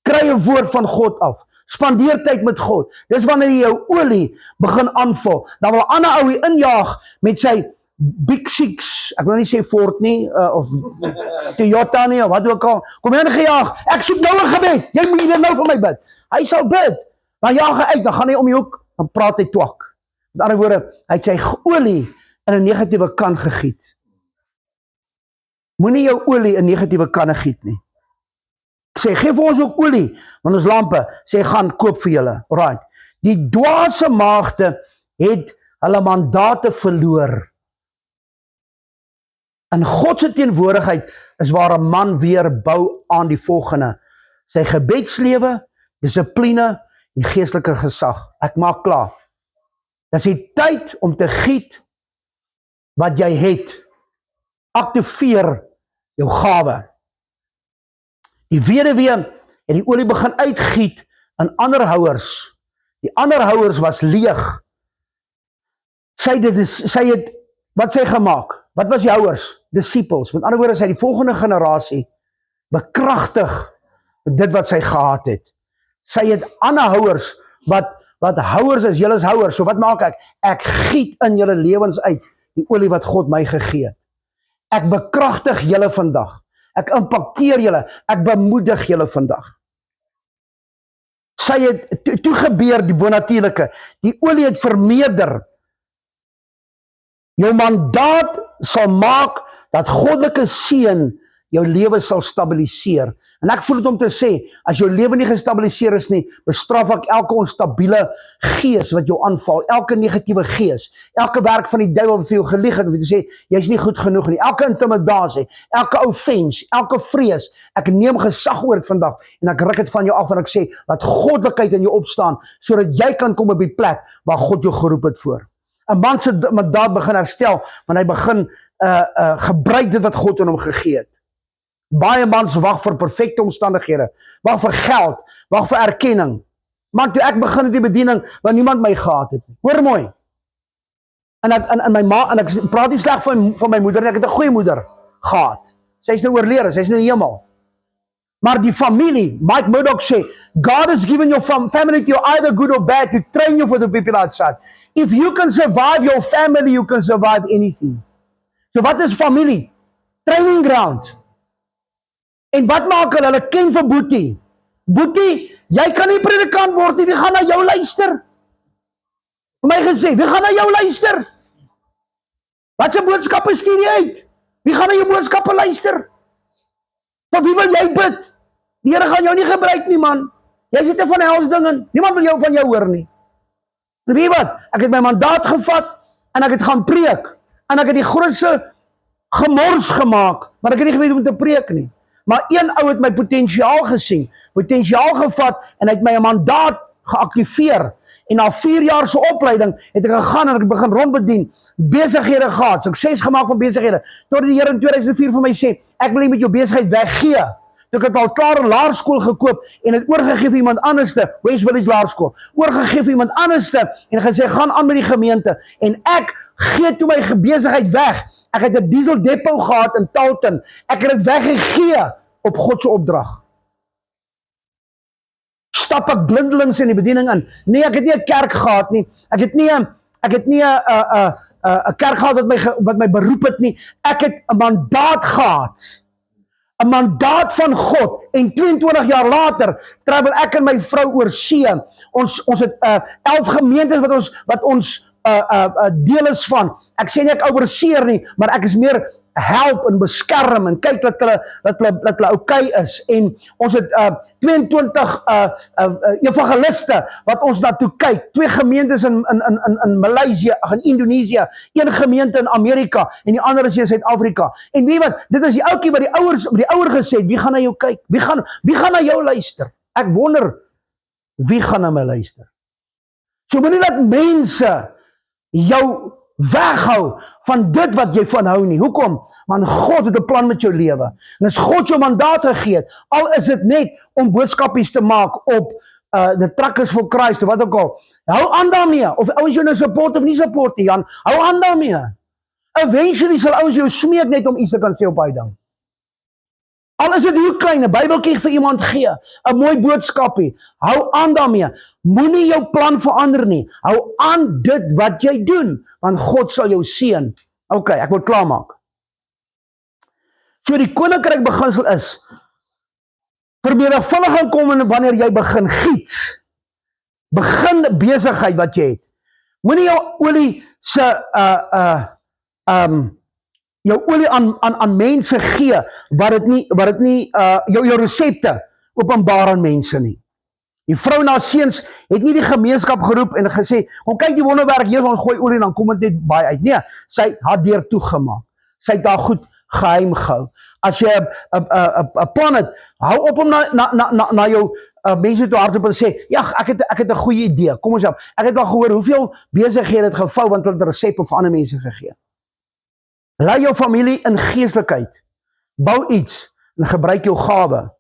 kry 'n woord van God af, spandeer tyd met God. Dis wanneer jy jou olie begin aanvul. Dan wil 'n ander ou hier injaag met sy Big Six, ek wil nie sê Ford nie, of Toyota nie, of wat ook al. Kom jy ingejaag, ek soek nou 'n gebed, jy moet nou vir my bid. Hy sal bid, Dan jaag hy uit, dan gaan hy om die hoek, dan praat hy twak. Met ander woorde, hy het sy olie in 'n negatiewe kan gegiet. Moenie jou olie in negatiewe kanne giet nie. Ek sê, geef ons ook olie, want ons lampe, sê, gaan koop vir julle. Right. Die dwaase maagde het hulle mandate verloor. In God se teenwoordigheid is waar 'n man weer bou aan die volgende. Sy gebedslewe, dissipline en geestelike gesag. Ek maak klaar. Dis die tyd om te giet wat jy het. Aktiveer jou gawe. Die weduwee het die olie begin uitgiet aan ander houers. Die ander houers was leeg. Sy het, wat sy gemaak? Wat was die houers? Disciples. Met ander woorde, sy die volgende generasie bekragtig dit wat sy gehad het. Sy het ander houers, wat houers is, julle is houers, so wat maak ek? Ek giet in julle lewens uit die olie wat God my gegee het. Ek bekragtig julle vandag. Ek impakteer julle, ek bemoedig julle vandag. Sy het, toe gebeur die bonatuurlike, die olie het vermeerder. Jou mandaat sal maak dat goddelike seën jou lewe sal stabiliseer. En ek voel dit om te sê, as jou lewe nie gestabiliseer is nie, bestraf ek elke onstabiele gees wat jou aanval, elke negatiewe gees, elke werk van die duiwel wat vir jou gelieg het, om te sê, jy's nie goed genoeg nie, elke intimidasie, elke offense, elke vrees, ek neem gesag oor dit vandag, en ek ruk dit van jou af, en ek sê, laat goddelikheid in jou opstaan, sodat jy kan kom op die plek, waar God jou geroep het voor. 'n man se mandaat begin herstel, want hy begin gebruik dit wat God aan hom gegee het. Baie mans wag vir perfekte omstandighede, wag vir geld, wag vir erkenning. Man, toe ek begin met die bediening, waar niemand my gehad het. Hoor mooi. En ek praat nie sleg van my moeder, ek het 'n goeie moeder gehad. Sy is nou oorlede, sy is nou in die hemel. Maar die familie, Mike Murdoch sê, God has given your family to you either good or bad to train you for the people outside. If you can survive your family, you can survive anything. So wat is familie? Training ground. En wat maak hulle? Hulle ken vir Boetie. Boetie, jy kan nie predikant word nie, wie gaan na jou luister? Vir my gesê, wie gaan na jou luister? Wat se boodskappe stuur jy uit? Wie gaan na jou boodskappe luister? Vir wie wil jy bid? Die Here gaan jou nie gebruik nie, man. Jy sit van hels dinge, niemand wil van jou hoor nie. En weet wat? Ek het my mandaat gevat, en ek het gaan preek, en ek het die grootste gemors gemaak, maar ek het nie geweet om te preek nie. Maar een ou het my potensiaal gesien, potensiaal gevat, en hy het my 'n mandaat geaktiveer. En na 4 jaar se opleiding het ek gegaan en ek begin rondbedien, besighede gehad, sukses gemaak van besighede, tot die Here in 2004 vir my sê, ek wil nie met jou besigheid weggee. Toe ek het al klaar 'n laerskool gekoop en het oorgegee vir iemand anderste, West Village Laerskool, oorgegee vir iemand anderste en gesê, gaan aan met die gemeente. En ek gee toe my besigheid weg. Ek het 'n diesel depot gehad in Talton. Ek het dit weggegee op God se opdrag. Stap ek blindelings in die bediening in. Nee, ek het nie 'n kerk gehad nie. Ek het nie 'n kerk gehad wat my beroep het nie. Ek het 'n mandaat gehad. 'n Mandaat van God. En 22 jaar later travel ek en my vrou oor see. Ons het 11 gemeentes wat ons deel is van. Ek sê nie ek oorseer nie, maar ek is meer help en beskerm en kyk dat hulle okay is. En ons het 22 evangeliste wat ons na toe kyk. 2 gemeentes in Maleisië, in Indonesië, 1 gemeente in Amerika en die ander is hier in Suid-Afrika. En weet wat, dit is die ouetjie wat die ouer gesê het, wie gaan na jou kyk? Wie gaan na jou luister? Ek wonder, wie gaan na my luister? So moenie dat mense jou weghou van dit wat jy van hou nie. Hoekom? Want God het 'n plan met jou lewe. En as God jou mandaat gegee het, al is dit net om boodskapies te maak op the Truckers for Christ of wat ook al. Hou aan daarmee. Of ouens jou nou support of nie support nie, Jan. Hou aan daarmee. Eventually sal ouens jou smeek net om iets te kan sê op daai ding. Al is dit hoe klein, 'n Bybeltjie vir iemand gee, 'n mooi boodskapie. Hou aan daarmee. Moenie jou plan verander nie. Hou aan dit wat jy doen, want God sal jou seën. OK, ek wil klaarmaak. So die koninkryk beginsel is, vermenigvuldiging kom wanneer jy begin giet. Begin besigheid wat jy het. Moenie jou olie jou olie aan mense gee wat dit nie jou resepte openbaar aan mense nie. Die vrou na seuns het nie die gemeenskap geroep en gesê, kom kyk die wonderwerk, hier ons gooi olie en dan kom dit net baie uit. Nee, sy het haar deur toegemaak. Sy het daar goed geheim gehou. As jy 'n plan het, hou op om na jou mense toe hardop en sê, ja, ek het 'n goeie idee. Kom ons help. Ek het al gehoor hoeveel besighede het gevou want hulle het resepe vir ander mense gegee. Lei jou familie in geestelikheid. Bou iets en gebruik jou gawe.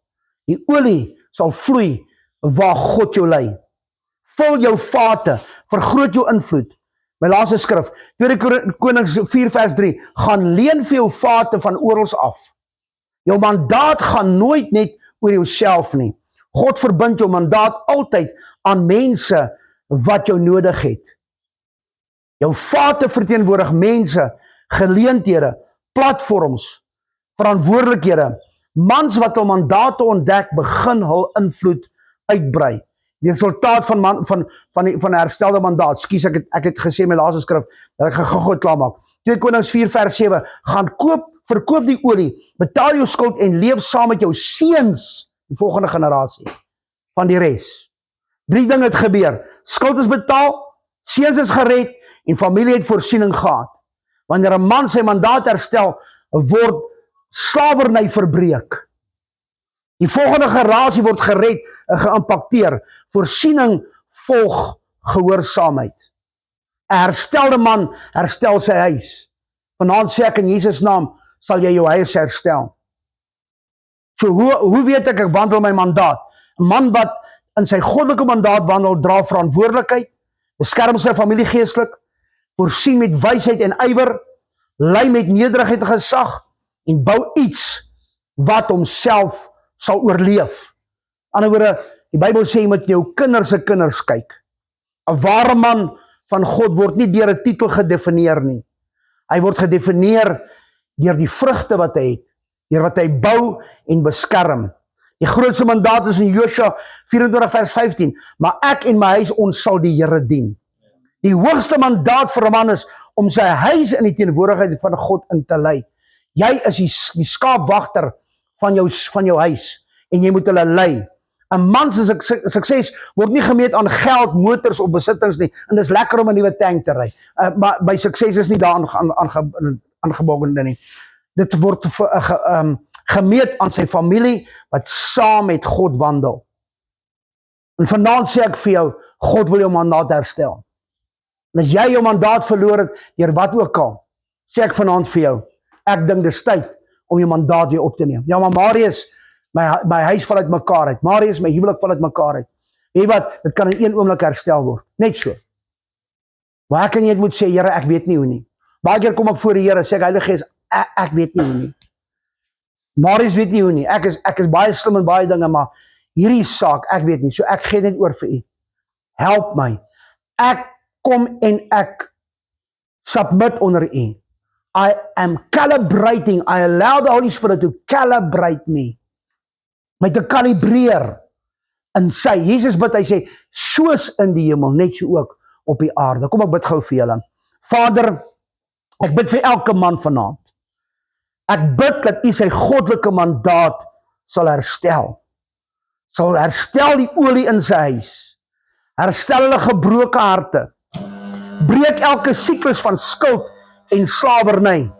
Die olie sal vloei waar God jou lei. Vul jou vate, vergroot jou invloed. My laaste skrif, 2 Konings 4 vers 3, gaan leen vir jou vate van oral af. Jou mandaat gaan nooit net oor jouself nie. God verbind jou mandaat altyd aan mense wat jou nodig het. Jou vate verteenwoordig mense, geleenthede, platforms, verantwoordelikhede. Mans wat hul mandate ontdek, begin hul invloed uitbrei. Die resultaat van 'n herstelde mandaat. Skus, ek het gesê my laaste skrif dat ek gou klaar maak. 2 Konings 4 vers 7, gaan verkoop die olie, betaal jou skuld en leef saam met jou seuns, die volgende generasie van die res. 3 dinge het gebeur. Skuld is betaal, seuns is gered en familie het voorsiening gehad. Wanneer 'n man sy mandaat herstel, word slawerny verbreek. Die volgende generasie word gered en geïmpakteer. Voorsiening volg gehoorsaamheid. 'n herstelde man herstel sy huis. Vanaand sê ek in Jesus naam, sal jy jou huis herstel. So hoe weet ek wandel my mandaat? 'n Man wat in sy goddelike mandaat wandel, dra verantwoordelikheid, beskerm sy familie geestelik, voorsien met wysheid en ywer, lei met nederigheid en gesag en bou iets wat homself sal oorleef. Aan die ander woorde, die Bybel sê jy moet jou kinders se kinders kyk. 'n Ware man van God word nie deur 'n titel gedefinieer nie. Hy word gedefinieer deur die vrugte wat hy het, deur wat hy bou en beskerm. Die grootste mandaat is in Josua 24 vers 15, maar ek en my huis, ons sal die Here dien. Die hoogste mandaat vir 'n man is om sy huis in die teenwoordigheid van God in te lei. Jy is die skaapwagter van jou huis en jy moet hulle lei. 'n Man se sukses word nie gemeet aan geld, motors of besittings nie. En dis lekker om 'n nuwe tank te ry. Maar my sukses is nie daaraan aangebonde nie. Dit word gemeet aan sy familie wat saam met God wandel. En vanaand sê ek vir jou, God wil jou mandaat herstel. En as jy jou mandaat verloor het, deur wat ook al, sê ek vanaand vir jou, ek dink dis tyd om jou mandaat weer op te neem. Ja, maar Marius, my huis val uit mekaar uit. Marius, my huwelik val uit mekaar uit. Weet jy wat, dit kan in een oomblik herstel word. Net so. Maar ek kan jy moet sê, Here, ek weet nie hoe nie. Baie keer kom ek voor die Here, sê ek, Heilige Gees, ek weet nie hoe nie. Marius weet nie hoe nie. Ek is baie slim in baie dinge, maar hierdie saak, ek weet nie. So ek gee net oor vir u. Help my. Ek kom en ek submit onder u. I am calibrating. I allow the Holy Spirit to calibrate me. My te kalibreer in sy. Jesus bid, hy sê, soos in die hemel, net so ook op die aarde. Kom ek bid gou vir julle. Vader, ek bid vir elke man vanaand. Ek bid dat u sy goddelike mandaat sal herstel. Sal herstel die olie in sy huis. Herstel hulle gebroke harte. Breek elke siklus van skuld en slawerny.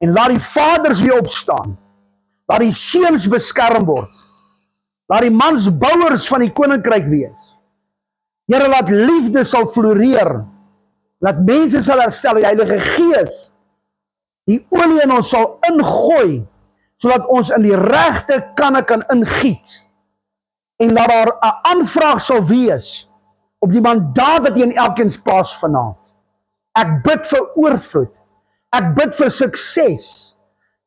En laat die vaders weer opstaan. Laat die seuns beskerm word. Laat die mans bouers van die koninkryk wees. Here, laat liefde sal floreer. Laat mense sal herstel, die Heilige Gees die olie in ons sal ingooi, sodat ons in die regte kanne kan ingiet. En laat daar 'n aanvraag sal wees op die mandaat wat jy in elkeen plaas vanaand. Ek bid vir oorvloed. Ek bid vir sukses.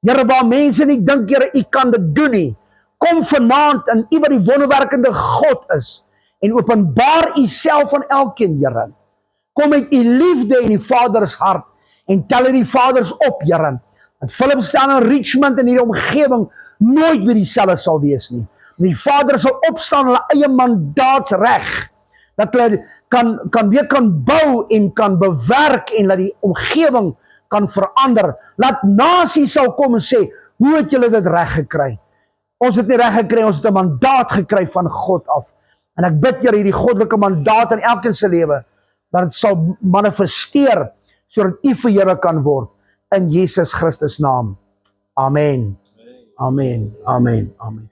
Here, waar mense nie dink, Here, u kan dit doen nie. Kom vanaand in u wat die wonderwerkende God is en openbaar u self aan elkeen, Here. Kom met u liefde en die Vader se hart en tel die vaders op, Here. Dat Philip staan in Richmond en hierdie omgewing nooit weer dieselfde sal wees nie. Die vaders sal opstaan hulle eie mandaatsreg. dat hulle weer kan bou en kan bewerk en dat die omgewing kan verander. Laat nasie sal kom en sê, hoe het julle dit reg gekry? Ons het nie reg gekry, ons het 'n mandaat gekry van God af. En ek bid Here hierdie goddelike mandaat in elkeen se lewe, dat dit sal manifesteer, sodat U verheerlik kan word, in Jesus Christus naam. Amen. Amen. Amen. Amen.